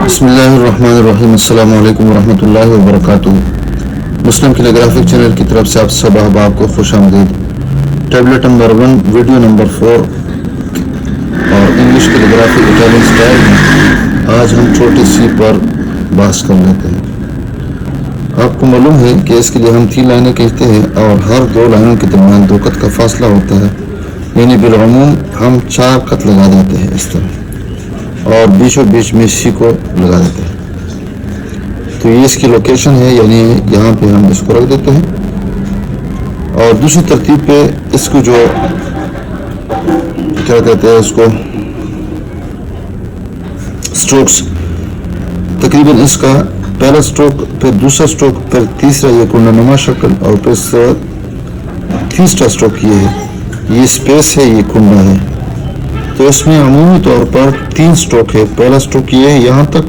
बिस्मिल्लाहिर्रहमानिर्रहीम अस्सलामु अलैकुम वरहमतुल्लाहि वबरकातुहू। मुस्लिम कैलीग्राफिक चैनल की तरफ से आप सब अहबाब को खुश आमदीद। टैबलेट नंबर 1 वीडियो नंबर 4 और इंग्लिश कैलीग्राफी इटालियन स्टाइल में आज हम छोटी सी पर बहस कर लेते हैं। आपको मालूम है कि इसके लिए हम 3 लाइनें कहते हैं और हर 2 लाइनों के दरमियान 2 कत का फासला होता है, यानी बिलअमूम हम 4 कत लगा देते हैं इस तरह, और बीचों बीच में सी को लगा देते हैं। तो ये इसकी लोकेशन है, यानी यहाँ पे हम इसको रख देते हैं। और दूसरी तरतीब पे इसको जो क्या कहते हैं, इसको स्ट्रोक्स, तकरीबन इसका पहला स्ट्रोक, फिर दूसरा स्ट्रोक, फिर तीसरा ये कुंडनुमा शक्ल, और फिर तीसरा स्ट्रोक ये है, ये स्पेस है, ये कुंडा है। तो इसमें अमूमी तौर पर 3 स्ट्रोक है। पहला स्ट्रोक ये है यहाँ तक,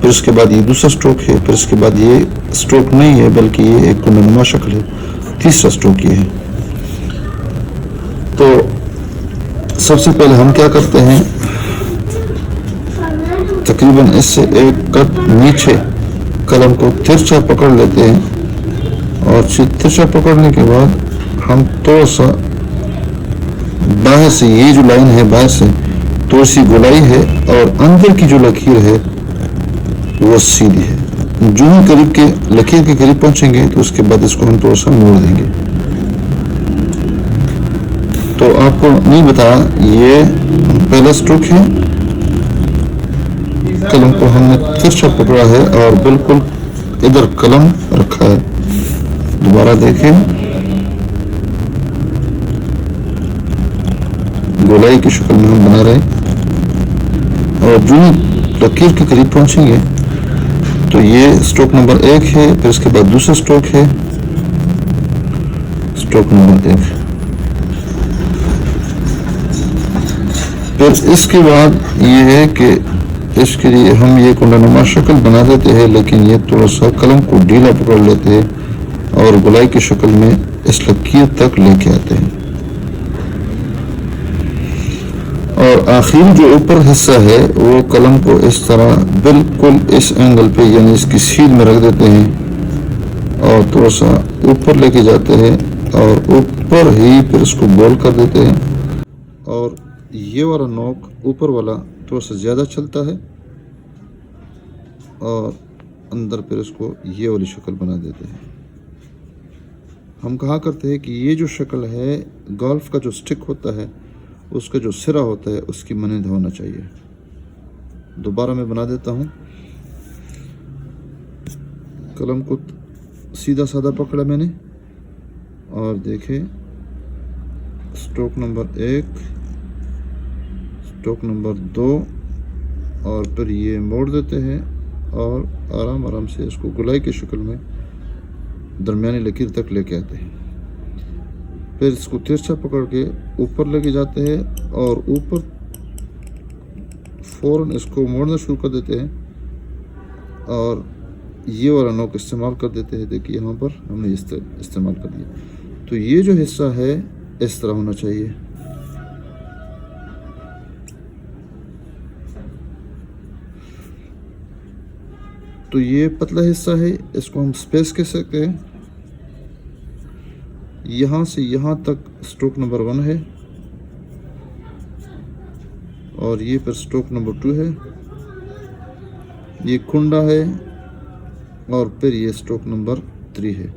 फिर उसके बाद ये दूसरा स्ट्रोक है, फिर उसके बाद ये स्ट्रोक नहीं है बल्कि ये एक कुंडनुमा शक्ल है, तीसरा स्ट्रोक ये है। तो सबसे पहले हम क्या करते हैं, तकरीबन इससे एक कट नीचे कलम को तिरछा पकड़ लेते हैं, और तिरछा पकड़ने के बाद हम थोड़ा सा बाहर से, ये जो लाइन है बाहर से थोड़ी सी गोलाई है, और अंदर की जो लकीर है वो सीधी है। जो ही करीब के लकीर के करीब पहुंचेंगे तो उसके बाद इसको हम थोड़ा सा मोड़ देंगे। तो आपको नहीं बताया, ये पहला स्ट्रोक है, कलम को हमने तिरछा पकड़ा है और बिल्कुल इधर कलम रखा है। दोबारा देखें, गोलाई की शक्ल में हम बना रहे, और जो लकीर के करीब पहुंचेंगे तो ये स्ट्रोक नंबर 1 है, फिर इसके बाद दूसरा स्ट्रोक है, स्ट्रोक नंबर 1, फिर इसके बाद ये है कि इसके लिए हम ये कुंडनुमा शक्ल बना देते हैं, लेकिन ये थोड़ा सा कलम को ढीला पकड़ लेते हैं और गोलाई की शक्ल में इस लकीर तक लेके आते हैं। और आखिरी जो ऊपर हिस्सा है वो कलम को इस तरह बिल्कुल इस एंगल पे, यानी इसकी सीध में रख देते हैं और थोड़ा सा ऊपर लेके जाते हैं, और ऊपर ही फिर इसको गोल कर देते हैं, और ये वाला नोक ऊपर वाला थोड़ा सा ज़्यादा चलता है, और अंदर फिर इसको ये वाली शक्ल बना देते हैं। हम कहा करते हैं कि ये जो शक्ल है, गोल्फ का जो स्टिक होता है उसका जो सिरा होता है उसकी मानंद होना चाहिए। दोबारा मैं बना देता हूँ, कलम को सीधा साधा पकड़ा मैंने, और देखें स्ट्रोक नंबर 1, स्ट्रोक नंबर 2, और फिर ये मोड़ देते हैं और आराम आराम से इसको गोलाई की शक्ल में दरमियानी लकीर तक लेके आते हैं। फिर इसको तिरछा पकड़ के ऊपर लेके जाते हैं, और ऊपर फ़ौरन इसको मोड़ना शुरू कर देते हैं, और ये वाला नोक इस्तेमाल कर देते हैं। देखिए यहाँ पर हमने इस्तेमाल कर दिया। तो ये जो हिस्सा है इस तरह होना चाहिए। तो ये पतला हिस्सा है, इसको हम स्पेस कह सकते हैं। यहाँ से यहाँ तक स्ट्रोक नंबर 1 है, और ये फिर स्ट्रोक नंबर 2 है, ये कुंडा है, और फिर ये स्ट्रोक नंबर 3 है।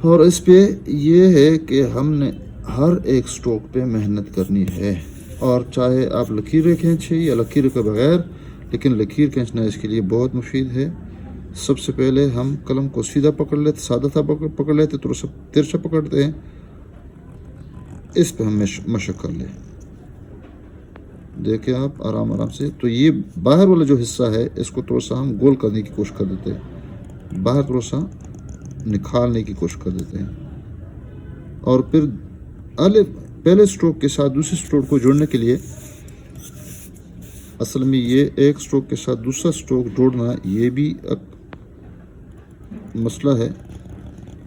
और इस पे ये है कि हमने हर एक स्ट्रोक पे मेहनत करनी है, और चाहे आप लकीरें खींचें या लकीर के बगैर, लेकिन लकीर खींचना इसके लिए बहुत मुफीद है। सबसे पहले हम कलम को सीधा पकड़ लेते, सादा था पकड़ लेते, तो सब तिरछा पकड़ते हैं, इस पे हम मशक कर ले। देखें आप आराम आराम से। तो ये बाहर वाला जो हिस्सा है इसको थोड़ा सा हम गोल करने की कोशिश कर देते हैं, बाहर थोड़ा सा निकालने की कोशिश कर देते हैं, और फिर पहले स्ट्रोक के साथ दूसरे स्ट्रोक को जोड़ने के लिए, असल में ये एक स्ट्रोक के साथ दूसरा स्ट्रोक जोड़ना ये भी एक मसला है।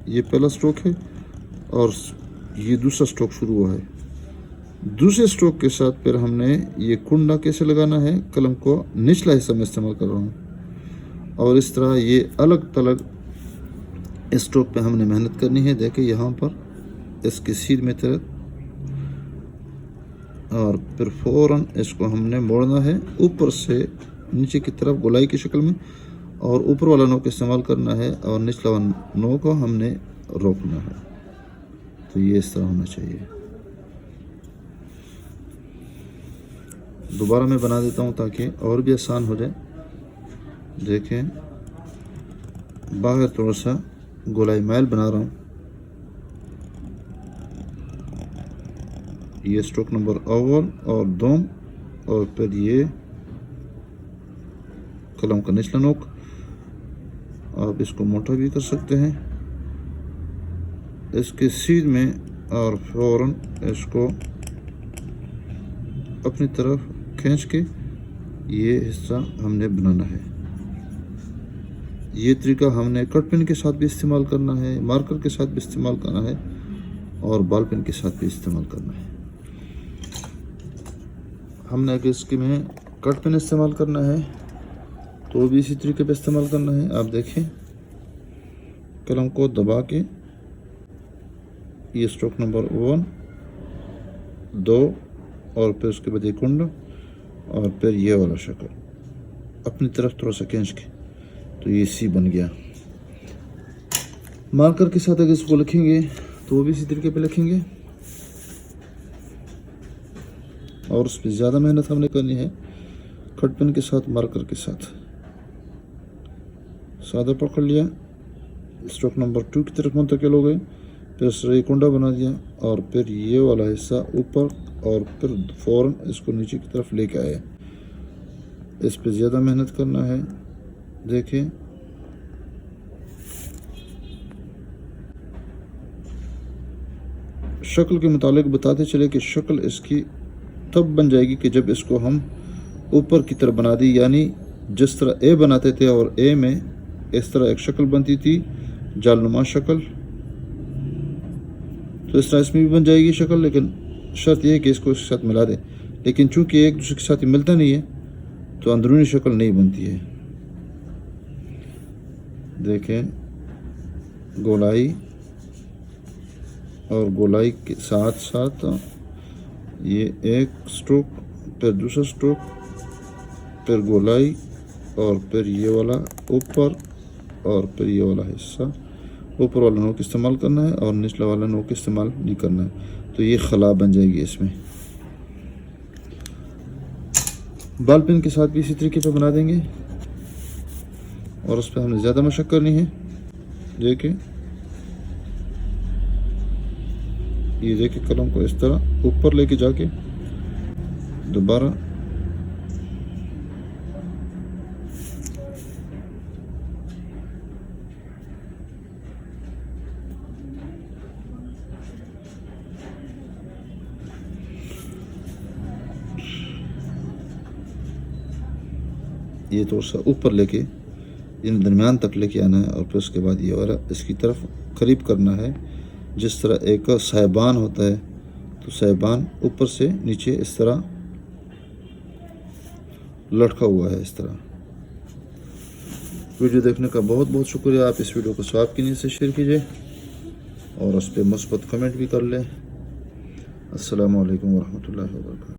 ये पहला स्ट्रोक है और ये दूसरा स्ट्रोक शुरू हुआ है, दूसरे स्ट्रोक के साथ फिर हमने ये कुंडा कैसे लगाना है, कलम को निचला हिस्सा में इस्तेमाल कर रहा हूँ और इस तरह ये अलग थलग स्ट्रोक पे हमने मेहनत करनी है। देखिए यहाँ पर इसकी सीध में तरह और फिर फौरन इसको हमने मोड़ना है ऊपर से नीचे की तरफ गोलाई की शक्ल में, और ऊपर वाला नोक इस्तेमाल करना है और निचला वाला नोक को हमने रोकना है। तो ये इस तरह होना चाहिए। दोबारा मैं बना देता हूँ ताकि और भी आसान हो जाए। देखें बाहर थोड़ा सा गोलाई मैल बना रहा हूँ। ये स्ट्रोक नंबर अव्वल और दोम, और फिर ये कलम का निचला नोक। आप इसको मोटा भी कर सकते हैं इसके सीध में, और फौरन इसको अपनी तरफ खींच के ये हिस्सा हमने बनाना है। ये तरीका हमने कट पेन के साथ भी इस्तेमाल करना है, मार्कर के साथ भी इस्तेमाल करना है और बॉल पेन के साथ भी इस्तेमाल करना है। हमने अगर इसके में कट पेन इस्तेमाल करना है तो भी इसी तरीके पे इस्तेमाल करना है। आप देखें कलम को दबा के ये स्ट्रोक नंबर 1, 2 और फिर उसके बाद एक कुंडा और फिर ये वाला शक्ल अपनी तरफ थोड़ा सा खींच के, तो ये सी बन गया। मार्कर के साथ अगर इसको लिखेंगे तो वो भी इसी तरीके पे लिखेंगे और उस पर ज़्यादा मेहनत हमने करनी है। कट पेन के साथ मार्कर के साथ सादा पकड़ लिया, स्ट्रोक नंबर 2 की तरफ मुंतकिल हो गए, फिर सही कुंडा बना दिया और फिर ये वाला हिस्सा ऊपर और फिर फौरन इसको नीचे की तरफ लेके आए। इस पे ज़्यादा मेहनत करना है। देखें शक्ल के मुतालिक बताते चले कि शक्ल इसकी तब बन जाएगी कि जब इसको हम ऊपर की तरफ बना दी, यानी जिस तरह ए बनाते थे और ए में इस तरह एक शक्ल बनती थी जालनुमा शक्ल, तो इस तरह इसमें भी बन जाएगी शक्ल। लेकिन शर्त यह है कि इसको इसके साथ मिला दें, लेकिन चूंकि एक दूसरे के साथ मिलता नहीं है तो अंदरूनी शक्ल नहीं बनती है। देखें गोलाई और गोलाई के साथ साथ ये एक स्ट्रोक, फिर दूसरा स्ट्रोक, फिर गोलाई और फिर ये वाला ऊपर और फिर ये वाला हिस्सा। ऊपर वाला नोक इस्तेमाल करना है और निचला वाला नोक इस्तेमाल नहीं करना है, तो ये खला बन जाएगी इसमें। बॉल पेन के साथ भी इसी तरीके पे बना देंगे और उस पर हमने ज़्यादा मशक्क़त करनी है। देखिए ये देखिए कलम को इस तरह ऊपर लेके जाके दोबारा ये थोड़ा सा ऊपर लेके इन दरमियान तक लेके आना है और फिर उसके बाद ये वाला इसकी तरफ करीब करना है। जिस तरह एक साहिबान होता है तो साहिबान ऊपर से नीचे इस तरह लटका हुआ है इस तरह। वीडियो देखने का बहुत बहुत शुक्रिया। आप इस वीडियो को सवाब की नीयत से शेयर कीजिए और उस पर मुस्बत कमेंट भी कर लें। अस्सलामु अलैकुम वरहमतुल्लाहि वबरकातुहू।